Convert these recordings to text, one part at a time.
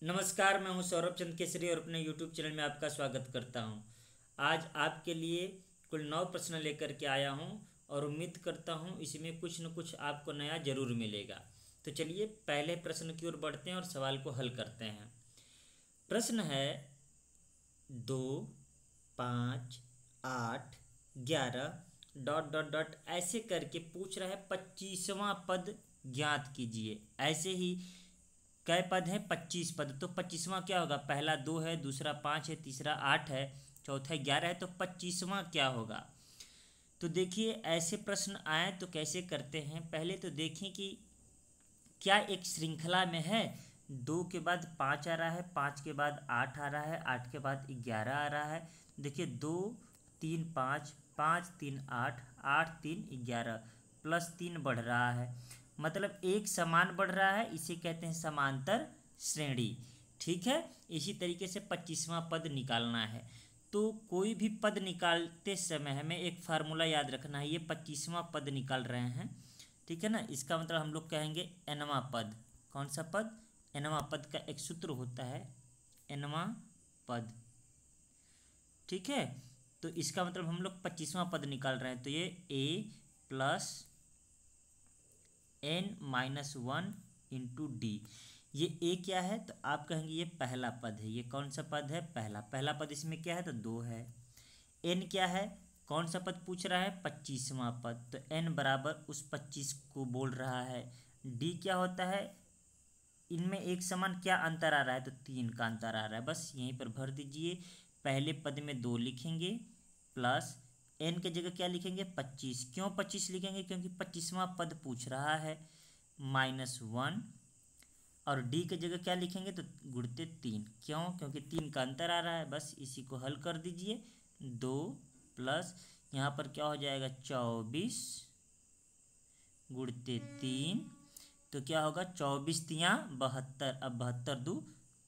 नमस्कार, मैं हूं सौरभ चंद केसरी और अपने YouTube चैनल में आपका स्वागत करता हूं। आज आपके लिए कुल 9 प्रश्न लेकर के आया हूं और उम्मीद करता हूं इसमें कुछ न कुछ आपको नया ज़रूर मिलेगा। तो चलिए पहले प्रश्न की ओर बढ़ते हैं और सवाल को हल करते हैं। प्रश्न है 2, 5, 8, 11 डॉट डॉट डॉट ऐसे करके पूछ रहा है 25वां पद ज्ञात कीजिए। ऐसे ही कै पद हैं? 25 पद। तो 25वां क्या होगा? पहला 2 है, दूसरा 5 है, तीसरा 8 है, चौथा 11 है, तो 25वां क्या होगा? तो देखिए ऐसे प्रश्न आए तो कैसे करते हैं। पहले तो देखें कि क्या एक श्रृंखला में है। 2 के बाद 5 आ रहा है, 5 के बाद 8 आ रहा है, 8 के बाद 11 आ रहा है। देखिए 2 3 5, 5 3 8, 8 3 11 प्लस 3 बढ़ रहा है, मतलब एक समान बढ़ रहा है, इसे कहते हैं समांतर श्रेणी। ठीक है, इसी तरीके से 25वां पद निकालना है। तो कोई भी पद निकालते समय हमें एक फार्मूला याद रखना है। ये 25वां पद निकाल रहे हैं, ठीक है ना। इसका मतलब हम लोग कहेंगे एनवां पद। कौन सा पद? एनवां पद का एक सूत्र होता है एनवां पद। ठीक है, तो इसका मतलब हम लोग 25वां पद निकाल रहे हैं। तो ये ए प्लस n-1 इंटू डी। ये ए क्या है? तो आप कहेंगे ये पहला पद है। ये कौन सा पद है? पहला पद। इसमें क्या है? तो 2 है। n क्या है? कौन सा पद पूछ रहा है? 25वां पद। तो n बराबर उस 25 को बोल रहा है। d क्या होता है? इनमें एक समान क्या अंतर आ रहा है? तो 3 का अंतर आ रहा है। बस यहीं पर भर दीजिए। पहले पद में 2 लिखेंगे प्लस n के जगह क्या लिखेंगे? 25। क्यों 25 लिखेंगे? क्योंकि 25वां पद पूछ रहा है। -1 और d के जगह क्या लिखेंगे? तो गुणते 3। क्यों? क्योंकि 3 का अंतर आ रहा है। बस इसी को हल कर दीजिए। 2 प्लस यहाँ पर क्या हो जाएगा? 24 गुणते 3। तो क्या होगा? 24 तियाँ 72। अब 72 दू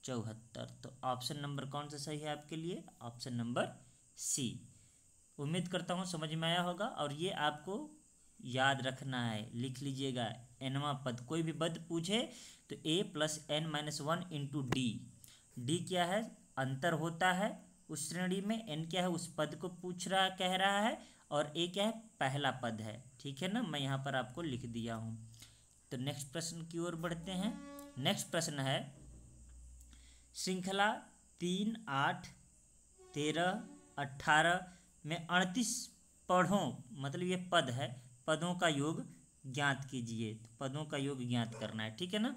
74। तो ऑप्शन नंबर कौन सा सही है आपके लिए? Option number C. उम्मीद करता हूँ समझ में आया होगा। और ये आपको याद रखना है, लिख लीजिएगा। एनवां पद कोई भी पद पूछे तो a plus n-1 into D. D क्या है? अंतर होता है उस श्रेणी में। n क्या है? उस पद को पूछ रहा कह रहा है। और a क्या है? पहला पद है। ठीक है ना, मैं यहाँ पर आपको लिख दिया हूँ। तो नेक्स्ट प्रश्न की ओर बढ़ते हैं। नेक्स्ट प्रश्न है श्रृंखला 3, 8, 13, 18 में 38 पदों, मतलब ये पद है, पदों का योग ज्ञात कीजिए। तो पदों का योग ज्ञात करना है, ठीक है ना।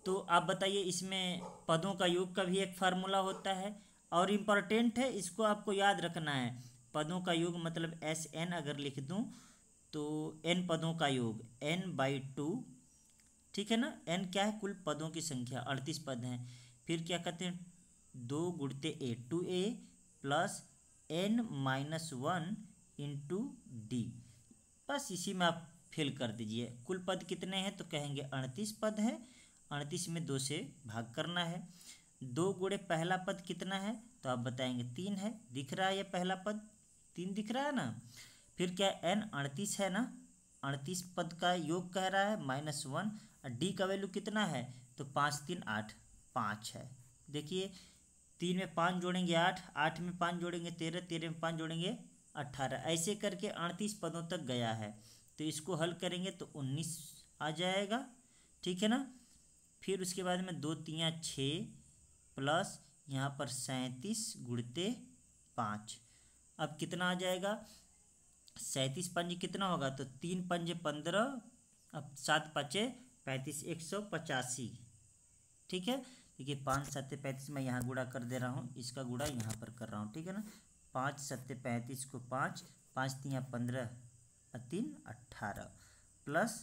तो आप बताइए, इसमें पदों का योग का भी एक फार्मूला होता है और इम्पॉर्टेंट है, इसको आपको याद रखना है। पदों का योग मतलब SN अगर लिख दूं तो n पदों का योग n/2। ठीक है ना। n क्या है? कुल पदों की संख्या। 38 पद हैं। फिर क्या कहते हैं? 2 गुणते a, 2a plus n-1 into D. बस इसी में आप फिल कर दीजिए। कुल पद कितने हैं? तो कहेंगे 38 पद है। 38 में 2 से भाग करना है। 2 गुणे पहला पद कितना है? तो आप बताएंगे 3 है। दिख रहा है ये पहला पद? 3 दिख रहा है ना। फिर क्या n 38 है ना। 38 पद का योग कह रहा है -1। और डी का वैल्यू कितना है? तो 5 3 8, 5 है। देखिए 3 में 5 जोड़ेंगे 8, 8 में 5 जोड़ेंगे 13, 13 में 5 जोड़ेंगे 18। ऐसे करके 38 पदों तक गया है। तो इसको हल करेंगे तो 19 आ जाएगा। ठीक है ना। फिर उसके बाद में 2 तियाँ 6 प्लस यहाँ पर 37 गुणते 5। अब कितना आ जाएगा? 37 पंजे कितना होगा? तो 3 पंजे 15, अब 7 पचे 35, 185। ठीक है। देखिए 5 7 35 मैं यहाँ गुणा कर दे रहा हूँ, इसका गुणा यहाँ पर कर रहा हूँ। ठीक है ना। 5 7 35 को 5, 5 तियाँ 15, 3 18 प्लस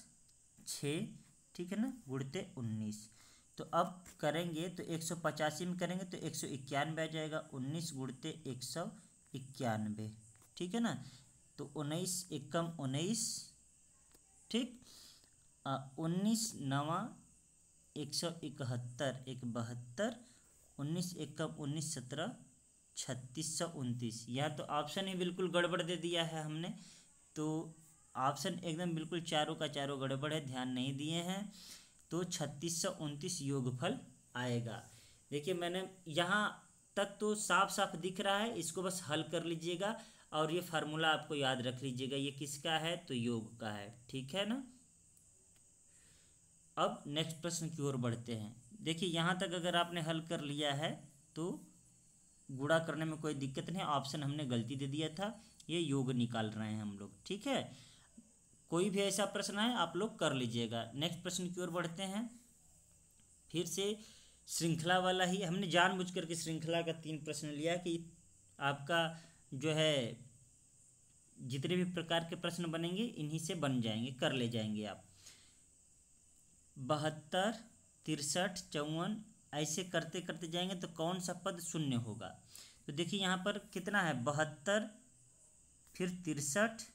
6। ठीक है ना, गुणते 19। तो अब करेंगे तो 185 में करेंगे तो 191 आ जाएगा। 19 गुणते 191। ठीक है ना। तो 19 एकम 19। ठीक। 19 नवा 171, 1 72, 19 एकम 19 17 3629। या तो ऑप्शन ही बिल्कुल गड़बड़ दे दिया है हमने। तो ऑप्शन एकदम बिल्कुल चारों का चारों गड़बड़ है, ध्यान नहीं दिए हैं। तो 3629 योगफल आएगा। देखिए मैंने यहाँ तक तो साफ साफ दिख रहा है, इसको बस हल कर लीजिएगा और ये फार्मूला आपको याद रख लीजिएगा। ये किसका है? तो योग का है, ठीक है ना। अब नेक्स्ट प्रश्न की ओर बढ़ते हैं। देखिए यहाँ तक अगर आपने हल कर लिया है तो गुणा करने में कोई दिक्कत नहीं, ऑप्शन हमने गलती दे दिया था, ये योग निकाल रहे हैं हम लोग, ठीक है। कोई भी ऐसा प्रश्न है आप लोग कर लीजिएगा। नेक्स्ट प्रश्न की ओर बढ़ते हैं। फिर से श्रृंखला वाला ही, हमने जानबूझ करके श्रृंखला का 3 प्रश्न लिया कि आपका जो है जितने भी प्रकार के प्रश्न बनेंगे इन्हीं से बन जाएंगे, कर ले जाएंगे आप। 72, 63, 54 ऐसे करते करते जाएंगे तो कौन सा पद शून्य होगा? तो देखिए यहाँ पर कितना है, 72 फिर 63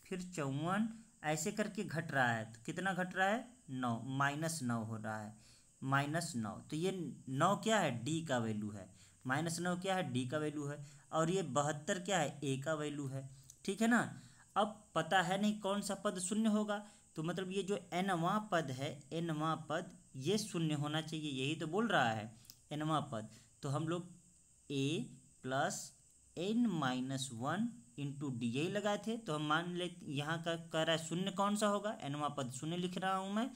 फिर 54 ऐसे करके घट रहा है। तो कितना घट रहा है? 9, -9 हो रहा है, -9। तो ये 9 क्या है? डी का वैल्यू है। -9 क्या है? डी का वैल्यू है। और ये 72 क्या है? ए का वैल्यू है, ठीक है ना। अब पता है नहीं कौन सा पद शून्य होगा, तो मतलब ये जो nवां पद है, nवां पद ये शून्य होना चाहिए, यही तो बोल रहा है nवां पद। तो हम लोग a plus n-1 into D यही लगाए थे। तो हम मान ले यहाँ का कह रहा है शून्य कौन सा होगा, nवां पद शून्य लिख रहा हूँ मैं।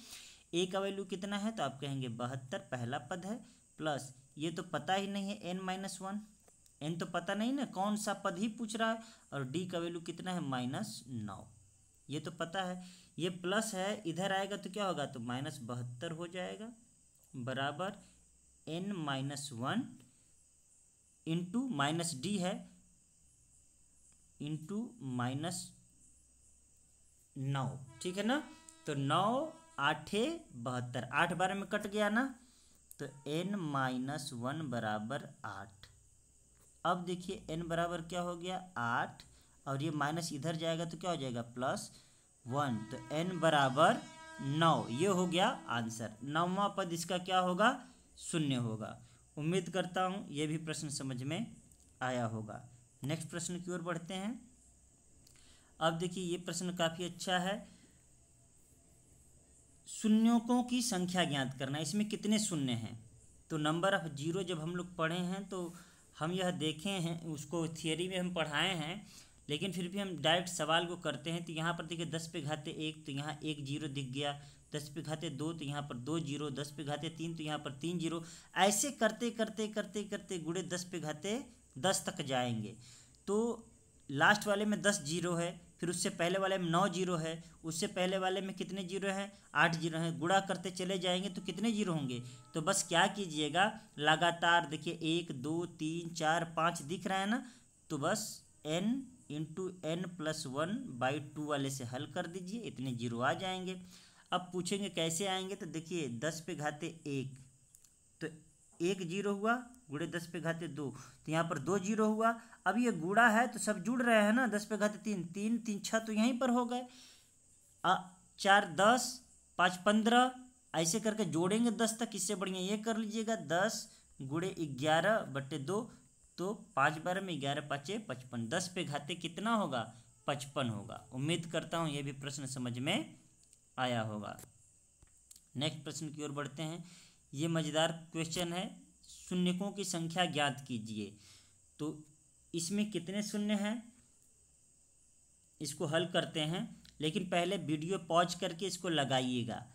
a का वैल्यू कितना है? तो आप कहेंगे 72 पहला पद है, प्लस ये तो पता ही नहीं है n-1, n तो पता नहीं ना, कौन सा पद ही पूछ रहा है। और d का वैल्यू कितना है? -9, ये तो पता है। ये प्लस है, इधर आएगा तो क्या होगा? तो -72 हो जाएगा, बराबर n-1 इंटू माइनस डी है इंटू -9, ठीक है ना। तो 9 8 72, 8 12 में कट गया ना, तो n-1 बराबर 8। अब देखिए n बराबर क्या हो गया? 8, और ये माइनस इधर जाएगा तो क्या हो जाएगा? +1। तो n बराबर 9, ये हो गया आंसर। 9वां पद इसका क्या होगा? शून्य होगा। उम्मीद करता हूँ ये भी प्रश्न समझ में आया होगा। नेक्स्ट प्रश्न की ओर बढ़ते हैं। अब देखिए ये प्रश्न काफ़ी अच्छा है। शून्यों की संख्या ज्ञात करना, इसमें कितने शून्य हैं? तो नंबर ऑफ जीरो जब हम लोग पढ़े हैं तो हम यह देखे हैं, उसको थियरी में हम पढ़ाए हैं, लेकिन फिर भी हम डायरेक्ट सवाल को करते हैं। तो यहाँ पर देखिए 10 पे घाते 1, तो यहाँ 1 जीरो दिख गया। 10 पे घाते 2, तो यहाँ पर 2 जीरो। 10 पे घाते 3, तो यहाँ पर 3 जीरो। ऐसे करते करते करते करते गुणे 10 पे घाते 10 तक जाएंगे। तो लास्ट वाले में 10 जीरो है, फिर उससे पहले वाले में 9 जीरो है, उससे पहले वाले में कितने जीरो हैं? 8 जीरो हैं। गुणा करते चले जाएंगे तो कितने जीरो होंगे? तो बस क्या कीजिएगा, लगातार देखिए 1 2 3 4 5 दिख रहा है ना, तो बस n इंटू n+1/2 वाले से हल कर दीजिए, इतने जीरो आ जाएंगे। अब पूछेंगे कैसे आएंगे, तो देखिए 10 पे घाते 1, तो 1 जीरो हुआ, गुणे 10 पे घाते 2, तो यहाँ पर 2 जीरो हुआ। अब ये गुणा है तो सब जुड़ रहे हैं ना, 10 पे घाते 3, 3 3 6 तो यहीं पर हो गए। 4 10, 5 15, ऐसे करके जोड़ेंगे 10 तक। इससे बढ़िया ये कर लीजिएगा, 10 गुणे 11/2, तो 5 12 में 11 5 55, 10 पे घाते कितना होगा? 55 होगा। उम्मीद करता हूँ ये भी प्रश्न समझ में आया होगा। नेक्स्ट प्रश्न की ओर बढ़ते हैं। ये मज़ेदार क्वेश्चन है, शून्यकों की संख्या ज्ञात कीजिए। तो इसमें कितने शून्य हैं इसको हल करते हैं, लेकिन पहले वीडियो पॉज करके इसको लगाइएगा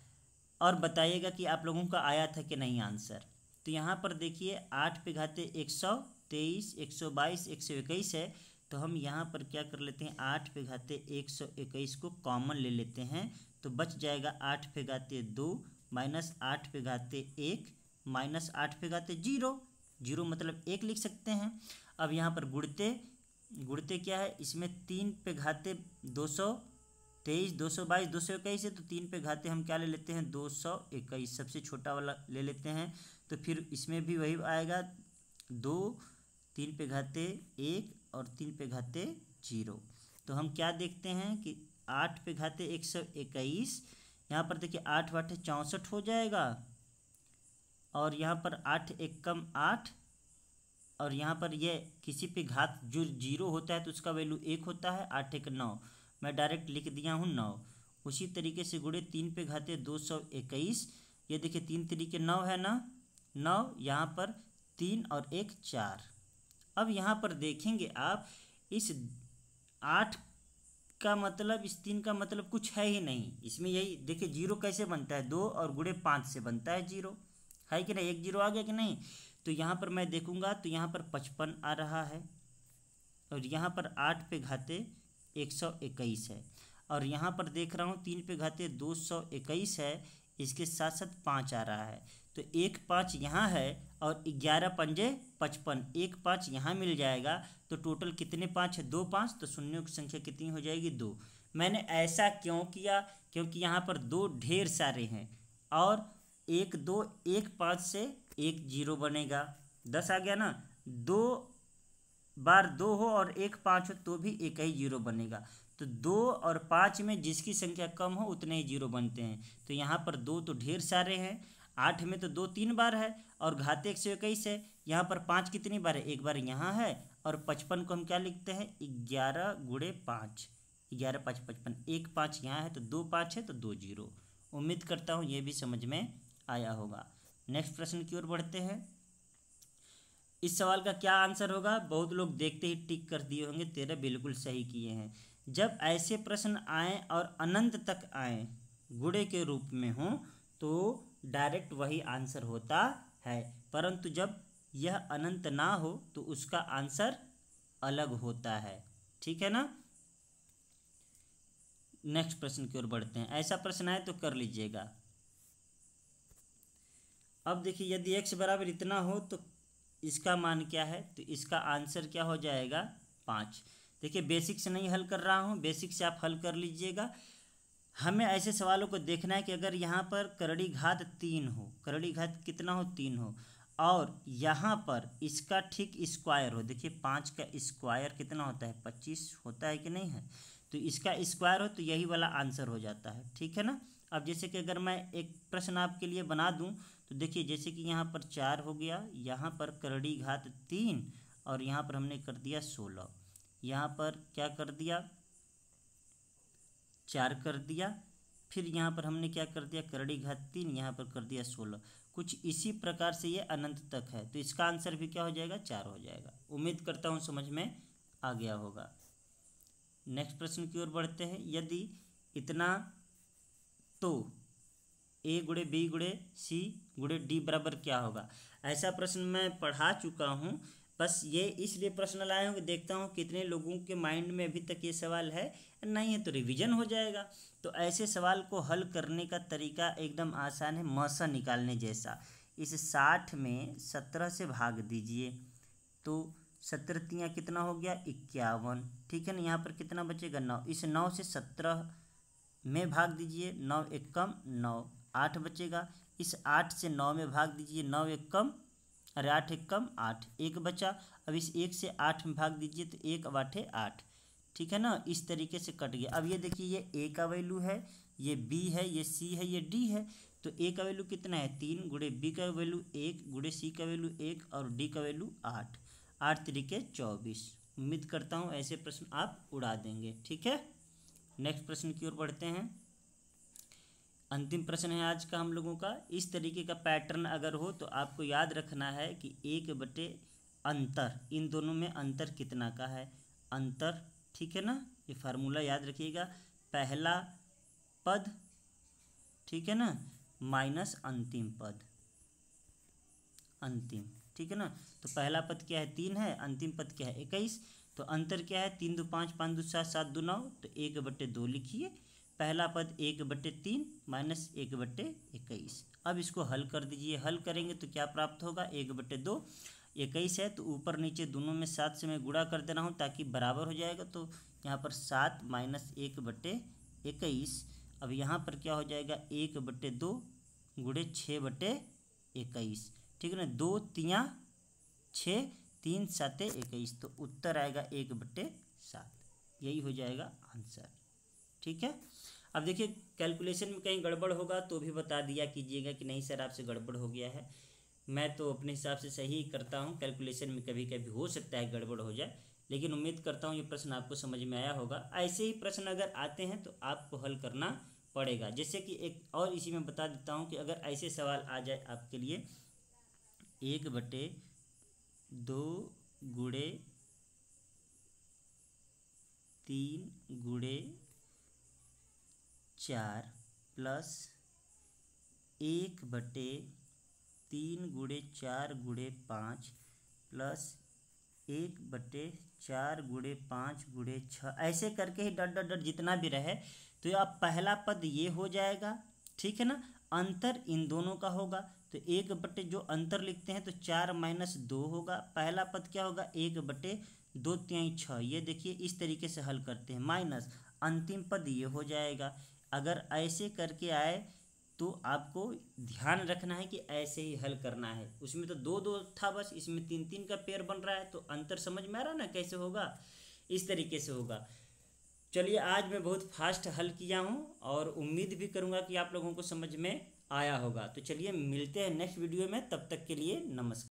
और बताइएगा कि आप लोगों का आया था कि नहीं आंसर। तो यहाँ पर देखिए 8 पे घाते 123, 122, 121 है। तो हम यहाँ पर क्या कर लेते हैं, 8 पे घाते 121 को कॉमन ले लेते हैं, तो बच जाएगा 8 पे घाते 2 माइनस 8 पे घाते 1 माइनस 8 पे घाते 0। 0 मतलब 1 लिख सकते हैं। अब यहाँ पर गुणते क्या है, इसमें 3 पे घाते 223, 222, 221 है, तो 3 पे घाते हम क्या ले लेते हैं, 221, सबसे छोटा वाला ले लेते हैं। तो फिर इसमें भी वही आएगा, 2, 3 पे घाते 1 और 3 पे घाते 0। तो हम क्या देखते हैं कि 8 पे घाते 121, यहाँ पर देखिए 8 8 64 हो जाएगा, और यहाँ पर 8 1 कम 8, और यहाँ पर ये किसी पे घात जो 0 होता है तो उसका वैल्यू 1 होता है। 8 1 9, मैं डायरेक्ट लिख दिया हूँ 9। उसी तरीके से गुणे 3 पे घाते 221, ये देखिए 3 3 9 है ना, 9, यहाँ पर 3 और 1 4। अब यहाँ पर देखेंगे आप, इस 8 का मतलब, इस 3 का मतलब कुछ है ही नहीं इसमें। यही देखिए, जीरो कैसे बनता है, 2 और गुणे 5 से बनता है जीरो, है कि नहीं, एक जीरो आ गया कि नहीं। तो यहाँ पर मैं देखूंगा तो यहाँ पर 55 आ रहा है, और यहाँ पर 8 पे घाते 121 है, और यहाँ पर देख रहा हूँ 3 पे घाते 221 है, इसके साथ साथ 5 आ रहा है। तो 1 5 यहाँ है, और 11 पंजे 55, 1 5 यहाँ मिल जाएगा। तो टोटल कितने 5 है, 2 5, तो शून्यों की संख्या कितनी हो जाएगी, 2। मैंने ऐसा क्यों किया, क्योंकि यहाँ पर 2 ढेर सारे हैं, और 1 2 1 5 से 1 जीरो बनेगा, 10 आ गया ना। 2 बार 2 हो और 1 5 हो तो भी एक ही जीरो बनेगा। तो 2 और 5 में जिसकी संख्या कम हो उतने ही जीरो बनते हैं। तो यहाँ पर 2 तो ढेर सारे हैं, 8 में तो 2 3 बार है, और घाते 121 है। यहाँ पर 5 कितनी बार है, एक बार यहाँ है, और 55 को हम क्या लिखते हैं, 11 गुणे 5, 11 5 55, 1 5 यहाँ है तो 2 5 है तो 2 जीरो। उम्मीद करता हूँ ये भी समझ में आया होगा। नेक्स्ट प्रश्न की ओर बढ़ते हैं। इस सवाल का क्या आंसर होगा, बहुत लोग देखते ही टिक कर दिए होंगे, 13 बिल्कुल सही किए हैं। जब ऐसे प्रश्न आए और अनंत तक आए, गुणे के रूप में हो, तो डायरेक्ट वही आंसर होता है, परंतु जब यह अनंत ना हो तो उसका आंसर अलग होता है, ठीक है ना। नेक्स्ट प्रश्न की ओर बढ़ते हैं। ऐसा प्रश्न आए तो कर लीजिएगा। अब देखिए, यदि x बराबर इतना हो तो इसका मान क्या है, तो इसका आंसर क्या हो जाएगा, 5। देखिए, बेसिक से नहीं हल कर रहा हूँ, बेसिक से आप हल कर लीजिएगा। हमें ऐसे सवालों को देखना है कि अगर यहाँ पर करड़ी घात 3 हो, करड़ी घात कितना हो, 3 हो, और यहाँ पर इसका ठीक स्क्वायर हो। देखिए, 5 का स्क्वायर कितना होता है, 25 होता है कि नहीं है। तो इसका स्क्वायर हो तो यही वाला आंसर हो जाता है, ठीक है ना। अब जैसे कि अगर मैं एक प्रश्न आपके लिए बना दूं, तो देखिए, जैसे कि यहाँ पर 4 हो गया, यहाँ पर करड़ी घात 3, और यहाँ पर हमने कर दिया 16, यहाँ पर क्या कर दिया, 4 कर दिया, फिर यहाँ पर हमने क्या कर दिया, करड़ी घात 3, यहाँ पर कर दिया 16। कुछ इसी प्रकार से ये अनंत तक है, तो इसका आंसर भी क्या हो जाएगा, 4 हो जाएगा। उम्मीद करता हूँ समझ में आ गया होगा। नेक्स्ट प्रश्न की ओर बढ़ते हैं। यदि इतना तो a गुणे बी गुणे सी गुणे डी बराबर क्या होगा। ऐसा प्रश्न मैं पढ़ा चुका हूँ, बस ये इसलिए प्रश्न लाए हूँ कि देखता हूँ कितने लोगों के माइंड में अभी तक ये सवाल है, नहीं है तो रिवीजन हो जाएगा। तो ऐसे सवाल को हल करने का तरीका एकदम आसान है, मौसा निकालने जैसा। इस 60 में 17 से भाग दीजिए, तो 17 तियाँ कितना हो गया, 51, ठीक है ना। यहाँ पर कितना बचेगा, 9। इस 9 से 17 में भाग दीजिए, 9 एक कम 9, 8 बचेगा। इस 8 से 9 में भाग दीजिए, 9 एक कम, अरे 8 एक कम 8, एक बचा। अब इस 1 से 8 में भाग दीजिए तो 1 8 8, ठीक है ना। इस तरीके से कट गया। अब ये देखिए, ये a का वैल्यू है, ये b है, ये c है, ये d है। तो a का वैल्यू कितना है, 3, गुणे b का वैल्यू 1, गुणे c का वैल्यू 1, और d का वैल्यू 8, 8 तरीके 24। उम्मीद करता हूँ ऐसे प्रश्न आप उड़ा देंगे, ठीक है। नेक्स्ट प्रश्न की ओर बढ़ते हैं। अंतिम प्रश्न है आज का हम लोगों का। इस तरीके का पैटर्न अगर हो तो आपको याद रखना है कि 1 बटे अंतर, इन दोनों में अंतर कितना का है, अंतर, ठीक है ना। ये फार्मूला याद रखिएगा, पहला पद, ठीक है ना, माइनस अंतिम पद, अंतिम, ठीक है ना। तो पहला पद क्या है, 3 है, अंतिम पद क्या है, 21। तो अंतर क्या है, 3 2 5, 5 2 7, 7 2 9, तो 1 बटे 2 लिखिए। पहला पद 1 बटे 3 माइनस 1 बटे 21। अब इसको हल कर दीजिए, हल करेंगे तो क्या प्राप्त होगा, 1 बटे 2, 21 है तो ऊपर नीचे दोनों में 7 से मैं गुणा कर दे रहा हूँ ताकि बराबर हो जाएगा। तो यहाँ पर 7 माइनस 1 बटे 21। अब यहाँ पर क्या हो जाएगा, 1 बटे 2 गुणे 6 बटे 21, ठीक है ना। 2 तियाँ 6, 3 7 21, तो उत्तर आएगा 1 बटे 7, यही हो जाएगा आंसर, ठीक है। अब देखिए, कैलकुलेशन में कहीं गड़बड़ होगा तो भी बता दिया कीजिएगा कि नहीं सर आपसे गड़बड़ हो गया है। मैं तो अपने हिसाब से सही करता हूँ, कैलकुलेशन में कभी कभी हो सकता है गड़बड़ हो जाए, लेकिन उम्मीद करता हूँ ये प्रश्न आपको समझ में आया होगा। ऐसे ही प्रश्न अगर आते हैं तो आपको हल करना पड़ेगा। जैसे कि एक और इसी में बता देता हूँ कि अगर ऐसे सवाल आ जाए आपके लिए 1/2 गुणे 3 गुणे 4 प्लस 1/3 गुणे 4 गुणे 5 प्लस 1/4 गुणे 5 गुणे 6, ऐसे करके ही डट डट डट जितना भी रहे। तो अब पहला पद ये हो जाएगा, ठीक है ना। अंतर इन दोनों का होगा तो 1/, जो अंतर लिखते हैं तो 4 - 2 होगा। पहला पद क्या होगा, 1/2 3 6। ये देखिए इस तरीके से हल करते हैं, माइनस अंतिम पद ये हो जाएगा। अगर ऐसे करके आए तो आपको ध्यान रखना है कि ऐसे ही हल करना है। उसमें तो 2 2 था बस, इसमें 3 3 का पेयर बन रहा है। तो अंतर समझ में आ रहा है ना कैसे होगा, इस तरीके से होगा। चलिए आज मैं बहुत फास्ट हल किया हूँ और उम्मीद भी करूँगा कि आप लोगों को समझ में आया होगा। तो चलिए मिलते हैं नेक्स्ट वीडियो में, तब तक के लिए नमस्कार।